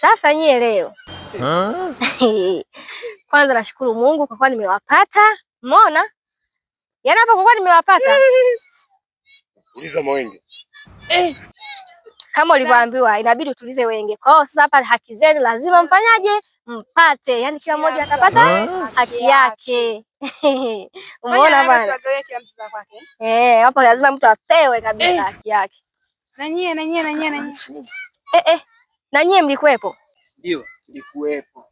Sasa nyie leo kwanza nashukuru Mungu kwa kuwa nimewapata. Umeona? Yaani hapo kwa kuwa nimewapata. Uliza mawenge. Kama ulivyoambiwa inabidi utulize wenge. Kwa hiyo sasa hapa haki zenu lazima mfanyaje? Mpate. Yaani kila mmoja atapata haki yake. Umeona bwana? Hapo lazima mtu apewe kabisa haki yake. Na nyie. Na nyie mlikuwepo? Ndio, nilikuwepo.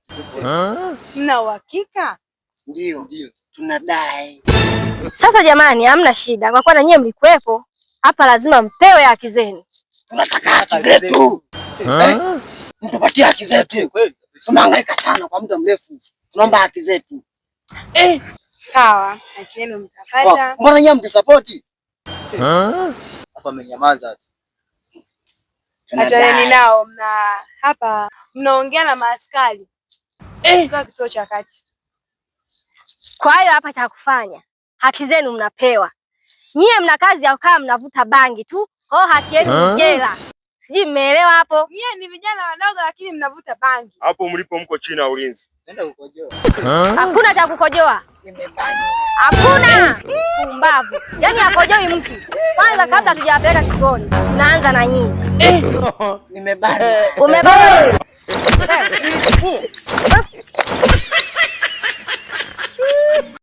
Mna uhakika? Ndio, tunadai. Sasa jamani, hamna shida. Kwa kuwa na nyie mlikuwepo, hapa lazima mpewe haki zenu. Tunataka haki zetu. Mtupatie haki zetu. Tumehangaika sana kwa muda mrefu. Tunaomba haki zetu. Sawa, haki yenu mtapata. Mbona nyie mkisapoti? Hapa amenyamaza. Achana nao, hapa mnaongea na maaskari. Kwa kituo cha kati. Kwa hiyo hapa cha kufanya, haki zenu mnapewa. Nyie mna kazi ya kukaa mnavuta bangi tu. Haki yenu ni jela. Sijui mmeelewa hapo? Nyie ni vijana wadogo lakini mnavuta bangi. Hapo mlipo mko chini ya ulinzi. Nenda kukojoa. Hakuna cha kukojoa. Hakuna. Pumbavu. Yaani hakojoi mtu. Kwanza kabla hatujapeleka kituoni, tunaanza na nyinyi. Nimebana. Umebana.